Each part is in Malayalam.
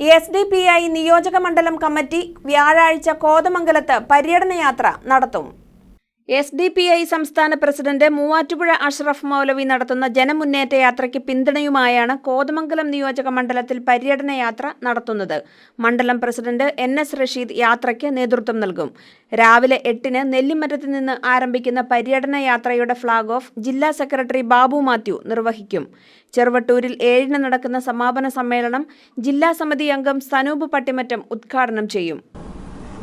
SDPI നിയോജക മണ്ഡലം കമ്മിറ്റി വ്യാഴാഴ്ച കോതമംഗലത്ത് പര്യടന യാത്ര നടത്തും. SDPI സംസ്ഥാന പ്രസിഡന്റ് മൂവാറ്റുപുഴ അഷ്റഫ് മൗലവി നടത്തുന്ന ജനമുന്നേറ്റ യാത്രയ്ക്ക് പിന്തുണയുമായാണ് കോതമംഗലം നിയോജക മണ്ഡലത്തിൽ പര്യടന യാത്ര നടത്തുന്നത്. മണ്ഡലം പ്രസിഡന്റ് NS റഷീദ് യാത്രയ്ക്ക് നേതൃത്വം നൽകും. രാവിലെ 8-ന് നെല്ലിമറ്റത്ത് നിന്ന് ആരംഭിക്കുന്ന പര്യടന യാത്രയുടെ ഫ്ളാഗ് ഓഫ് ജില്ലാ സെക്രട്ടറി ബാബു മാത്യു നിർവഹിക്കും. ചെറുവട്ടൂരിൽ 7-ന് നടക്കുന്ന സമാപന സമ്മേളനം ജില്ലാ സമിതി അംഗം സനൂപ് പട്ടിമറ്റം ഉദ്ഘാടനം ചെയ്യും.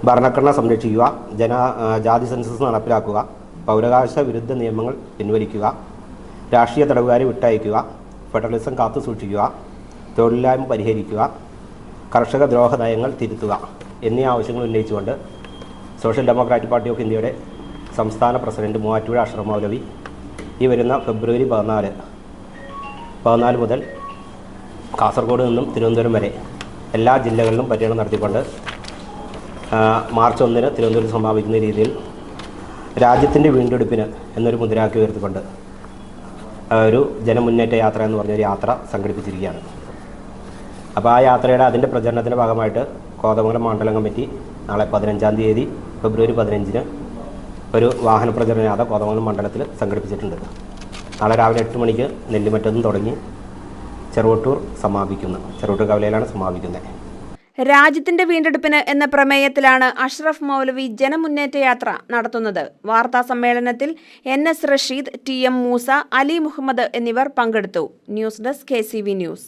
ഭരണഘടന സംരക്ഷിക്കുക, ജാതി സെൻസസ് നടപ്പിലാക്കുക, പൗരാവകാശ വിരുദ്ധ നിയമങ്ങൾ പിൻവലിക്കുക, രാഷ്ട്രീയ തടവുകാരെ വിട്ടയക്കുക, ഫെഡറലിസം കാത്തുസൂക്ഷിക്കുക, തൊഴിലില്ലായ്മ പരിഹരിക്കുക, കർഷക ദ്രോഹ നയങ്ങൾ തിരുത്തുക എന്നീ ആവശ്യങ്ങൾ ഉന്നയിച്ചുകൊണ്ട് സോഷ്യൽ ഡെമോക്രാറ്റിക് പാർട്ടി ഓഫ് ഇന്ത്യയുടെ സംസ്ഥാന പ്രസിഡന്റ് മൂവാറ്റുപുഴ അഷ്റഫ് മൗലവി ഈ വരുന്ന ഫെബ്രുവരി 14 മുതൽ കാസർഗോഡ് നിന്നും തിരുവനന്തപുരം വരെ എല്ലാ ജില്ലകളിലും പര്യടനം നടത്തിക്കൊണ്ട് മാർച്ച് 1-ന് തിരുവനന്തപുരത്ത് സമാപിക്കുന്ന രീതിയിൽ രാജ്യത്തിൻ്റെ വീണ്ടെടുപ്പിന് എന്നൊരു മുദ്രാവാക്യം ഉയർത്തിക്കൊണ്ട് ഒരു ജനമുന്നേറ്റ യാത്ര എന്ന് പറഞ്ഞൊരു യാത്ര സംഘടിപ്പിച്ചിരിക്കുകയാണ്. അപ്പോൾ ആ യാത്രയുടെ അതിൻ്റെ പ്രചരണത്തിൻ്റെ ഭാഗമായിട്ട് കോതമംഗലം മണ്ഡലം കമ്മിറ്റി നാളെ 15-ാം തീയതി ഫെബ്രുവരി 15-ന് ഒരു വാഹന പ്രചരണ യാത്ര കോതമംഗലം മണ്ഡലത്തിൽ സംഘടിപ്പിച്ചിട്ടുണ്ട്. നാളെ രാവിലെ 8 മണിക്ക് നെല്ലിമറ്റത്ത് തുടങ്ങി ചെറുവട്ടൂർ കവലയിലാണ് സമാപിക്കുന്നത്. രാജ്യത്തിന്റെ വീണ്ടെടുപ്പിന് എന്ന പ്രമേയത്തിലാണ് അഷ്റഫ് മൗലവി ജനമുന്നേറ്റ യാത്ര നടത്തുന്നത്. വാർത്താ സമ്മേളനത്തിൽ NS റഷീദ്, TM മൂസ, അലി മുഹമ്മദ് എന്നിവർ പങ്കെടുത്തു. News desk KCV news.